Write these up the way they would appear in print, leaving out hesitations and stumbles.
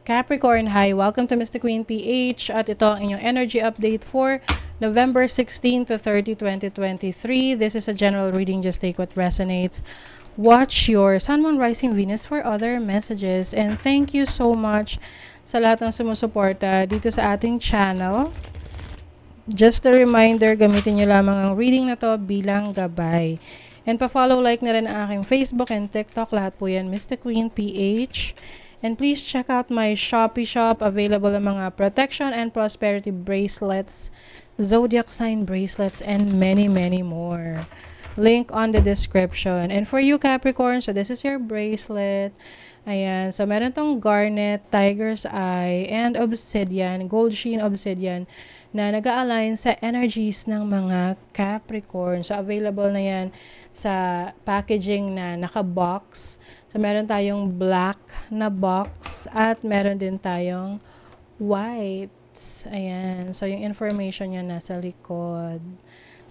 Capricorn, hi! Welcome to Mr. Queen PH at ito ang inyong energy update for November 16 to 30, 2023. This is a general reading, just take what resonates. Watch your Sun, Moon, Rising, Venus for other messages. And thank you so much sa lahat ng sumusuporta dito sa ating channel. Just a reminder, gamitin nyo lamang ang reading na to bilang gabay. And pa-follow, like na rin ang aking Facebook and TikTok. Lahat po yan, Mr. Queen PH. And please check out my Shopee shop. Available ang mga protection and prosperity bracelets, zodiac sign bracelets, and many, many more. Link on the description. And for you, Capricorn, so this is your bracelet. Ayan. So, meron tong garnet, tiger's eye, and obsidian, gold sheen obsidian, na nag-align sa energies ng mga Capricorn. So, available na yan sa packaging na naka-box. So, meron tayong black na box at meron din tayong white. Ayan. So, yung information niya nasa likod.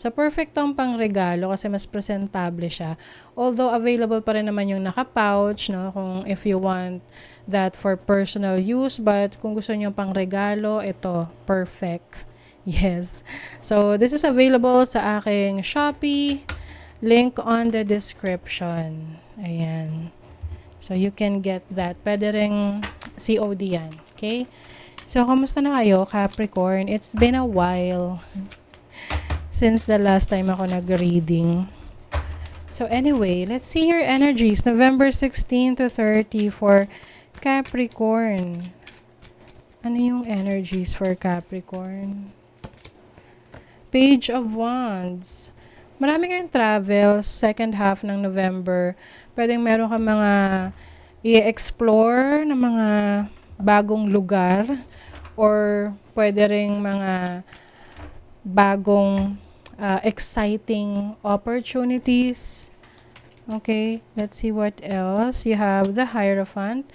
So, perfect tong pang regalo kasi mas presentable siya. Although, available pa rin naman yung naka-pouch, no? Kung if you want that for personal use. But, kung gusto niyo pang regalo, ito, perfect. Yes. So, this is available sa aking Shopee. Link on the description. Ayan. So, you can get that. Pwede ring COD yan. Okay? So, kamusta na kayo, Capricorn? It's been a while since the last time ako nag-reading. So, anyway, let's see your energies. November 16 to 30 for Capricorn. Ano yung energies for Capricorn? Page of Wands. Marami kayong travels, second half ng November. Pwedeng meron ka mga i-explore na mga bagong lugar or pwede ring mga bagong exciting opportunities. Okay, let's see what else. You have the Hierophant.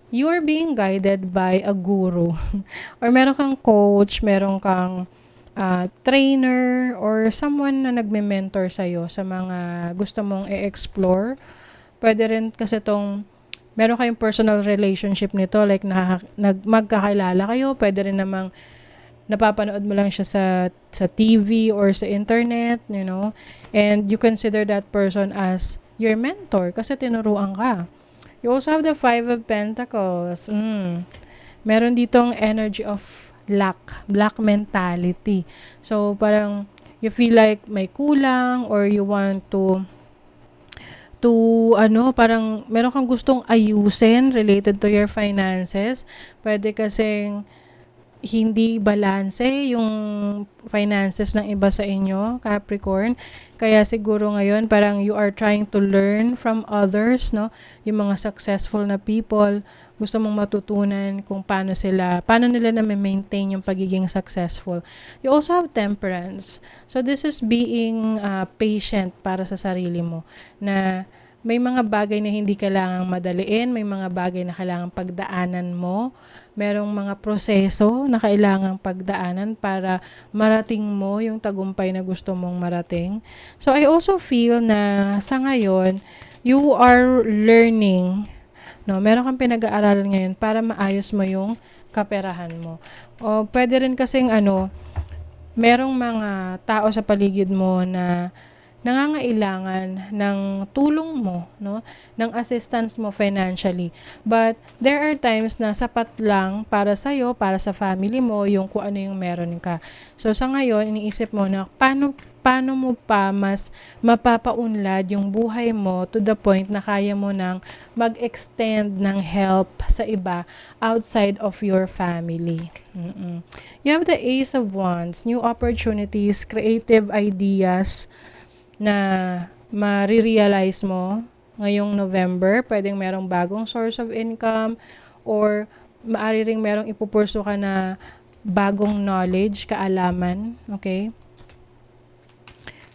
You are being guided by a guru. Or meron kang coach, meron kang trainer or someone na nagme-mentor sa'yo sa mga gusto mong i-explore. Pwede rin kasi meron kayong personal relationship nito, like magkakilala kayo, pwede rin namang napapanood mo lang siya sa TV or sa internet, you know, and you consider that person as your mentor kasi tinuruan ka. You also have the Five of Pentacles. Meron ditong energy of black mentality. So, parang you feel like may kulang or you want to parang meron kang gustong ayusin related to your finances. Pwede kasing hindi balanse yung finances ng iba sa inyo, Capricorn. Kaya siguro ngayon parang you are trying to learn from others, no? Yung mga successful na people, gusto mong matutunan kung paano nila na-maintain yung pagiging successful. You also have Temperance. So this is being patient para sa sarili mo, na may mga bagay na hindi kailangang madaliin, may mga bagay na kailangang pagdaanan mo, merong mga proseso na kailangang pagdaanan para marating mo yung tagumpay na gusto mong marating. So I also feel na sa ngayon, you are learning, no? Meron kang pinag-aaralan ngayon para maayos mo yung kaperahan mo. O pwede rin kasing merong mga tao sa paligid mo na nangangailangan ng tulong mo, no? Ng assistance mo financially. But there are times na sapat lang para sa'yo, para sa family mo, yung kung ano yung meron ka. So sa ngayon, iniisip mo na paano mo pa mas mapapaunlad yung buhay mo to the point na kaya mo nang mag-extend ng help sa iba outside of your family. You have the Ace of Wands, new opportunities, creative ideas na marirealize mo ngayong November. Pwedeng merong bagong source of income or maaari ring merong ipupurso ka na bagong knowledge, kaalaman, okay?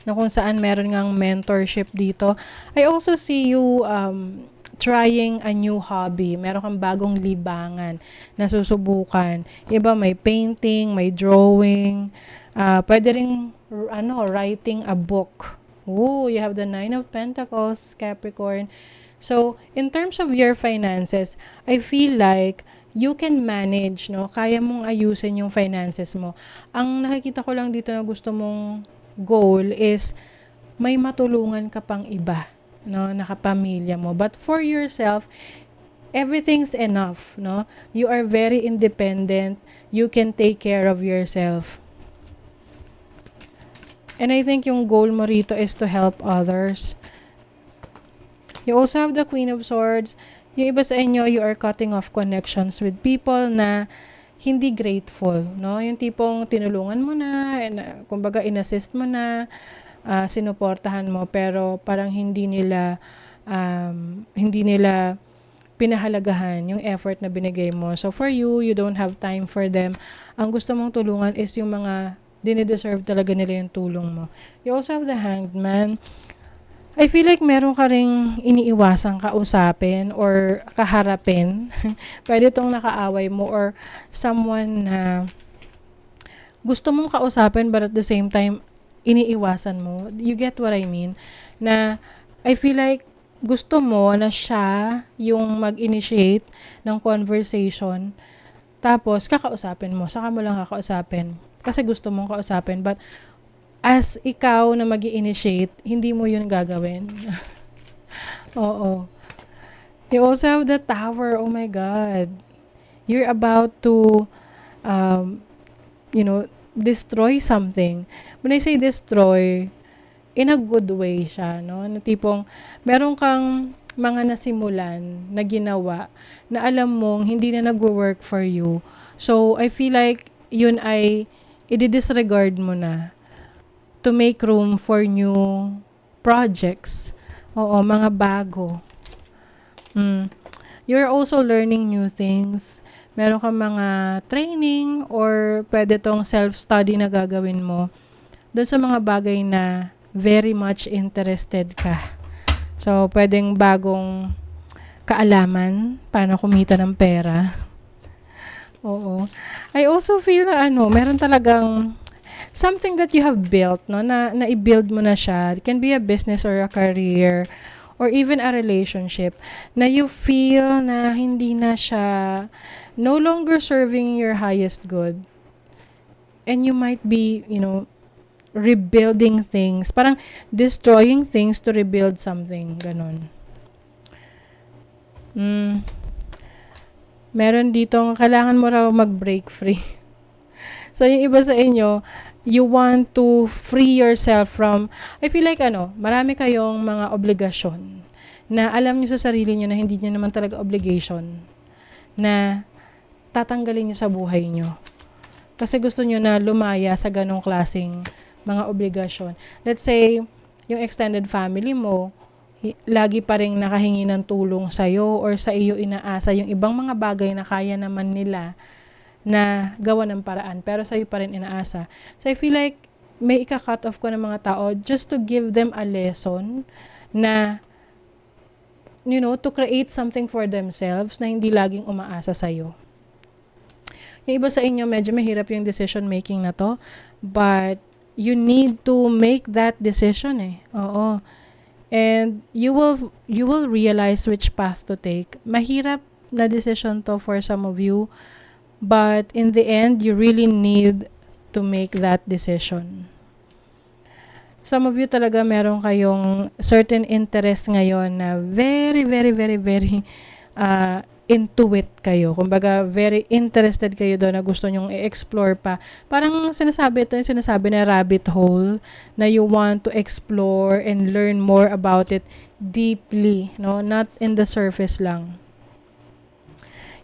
Na kung saan meron ngang mentorship dito. I also see you trying a new hobby. Meron kang bagong libangan na susubukan. Iba may painting, may drawing, pwede ring writing a book. Oh, you have the Nine of Pentacles, Capricorn. So, in terms of your finances, I feel like you can manage, no? Kaya mong ayusin yung finances mo. Ang nakikita ko lang dito na gusto mong goal is may matulungan ka pang iba, no? Nakapamilya mo. But for yourself, everything's enough, no? You are very independent. You can take care of yourself. And I think yung goal mo rito is to help others. You also have the Queen of Swords. Yung iba sa inyo, you are cutting off connections with people na hindi grateful, no? Yung tipong tinulungan mo na, kumbaga inassist mo na, sinuportahan mo, pero parang hindi nila pinahalagahan yung effort na binigay mo. So for you, you don't have time for them. Ang gusto mong tulungan is yung mga dinideserve talaga nila yung tulong mo. You also have the Hanged Man. I feel like meron ka ring iniiwasang kausapin or kaharapin. Pwede itong nakaaway mo or someone na gusto mong kausapin but at the same time, iniiwasan mo. You get what I mean? Na I feel like gusto mo na siya yung mag-initiate ng conversation tapos kakausapin mo. Saka mo lang kakausapin. Kasi gusto mong kausapin. But as ikaw na mag-i-initiate, hindi mo yun gagawin. Oo. You also have the Tower. Oh my God. You're about to, destroy something. When I say destroy, in a good way siya, no? Na tipong, meron kang mga nasimulan na ginawa na alam mong hindi na nagwo-work for you. So, I feel like yun ay i-disregard mo na to make room for new projects. Oo, mga bago. You're also learning new things. Meron kang mga training or pwede tong self-study na gagawin mo doon sa mga bagay na very much interested ka. So, pwedeng bagong kaalaman, paano kumita ng pera. Oo. I also feel na meron talagang something that you have built, no, na i-build mo na siya. It can be a business or a career or even a relationship na you feel na hindi na siya no longer serving your highest good. And you might be, rebuilding things. Parang destroying things to rebuild something. Ganon. Meron ditong kailangan mo raw mag-break free. So, yung iba sa inyo, you want to free yourself from, I feel like marami kayong mga obligasyon na alam nyo sa sarili nyo na hindi nyo naman talaga obligation na tatanggalin nyo sa buhay nyo. Kasi gusto nyo na lumaya sa ganong klaseng mga obligasyon. Let's say, yung extended family mo, lagi pa rin nakahingi ng tulong sa'yo or sa iyo inaasa yung ibang mga bagay na kaya naman nila na gawa ng paraan, pero sa'yo pa rin inaasa. So, I feel like may ika-cut off ko ng mga tao just to give them a lesson na, to create something for themselves na hindi laging umaasa sa'yo. Yung iba sa inyo, medyo mahirap yung decision making na to, but you need to make that decision Oo. And you will realize which path to take. Mahirap na decision to for some of you, but in the end, you really need to make that decision. Some of you talaga meron kayong certain interest ngayon na very, very, very, very into it kayo. Kumbaga, very interested kayo doon na gusto nyong i-explore pa. Parang sinasabi na rabbit hole na you want to explore and learn more about it deeply, no? Not in the surface lang.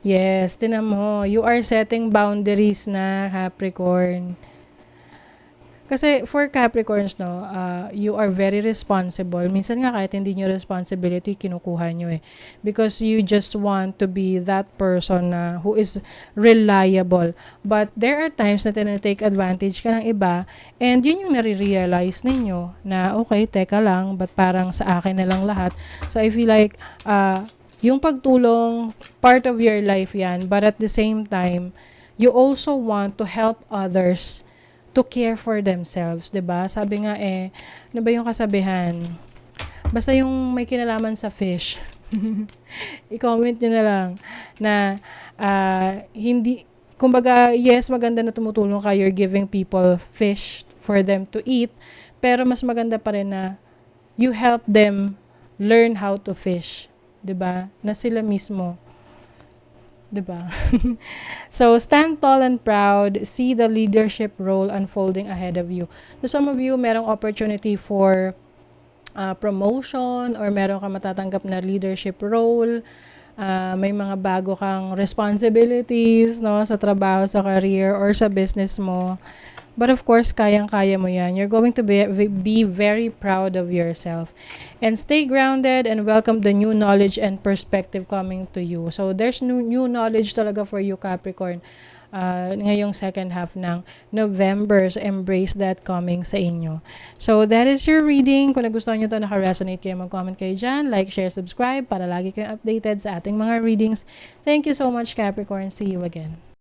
Yes, tinan mo, you are setting boundaries na, Capricorn. Kasi for Capricorns, no, you are very responsible. Minsan nga kahit hindi nyo responsibility, kinukuha nyo because you just want to be that person who is reliable. But there are times na tinatake advantage ka ng iba and yun yung nare-realize ninyo na okay, teka lang, but parang sa akin na lang lahat. So I feel like yung pagtulong, part of your life yan, but at the same time, you also want to help others to care for themselves, 'di ba? Sabi nga ano ba yung kasabihan? Basta yung may kinalaman sa fish. I-comment niyo na lang na Hindi, kumbaga, yes, maganda na tumutulong ka, you're giving people fish for them to eat, pero mas maganda pa rin na you help them learn how to fish, 'di ba? Na sila mismo, 'di ba? So, stand tall and proud, see the leadership role unfolding ahead of you. So, some of you, merong opportunity for promotion or meron kang matatanggap na leadership role, may mga bago kang responsibilities, no, sa trabaho, sa career, or sa business mo. But of course, kayang-kaya mo yan. You're going to be very proud of yourself. And stay grounded and welcome the new knowledge and perspective coming to you. So, there's new knowledge talaga for you, Capricorn. Ngayong second half ng November. So, embrace that coming sa inyo. So, that is your reading. Kung nagustuhan nyo ito, naka-resonate kayo, mag-comment kayo dyan. Like, share, subscribe para lagi kayong updated sa ating mga readings. Thank you so much, Capricorn. See you again.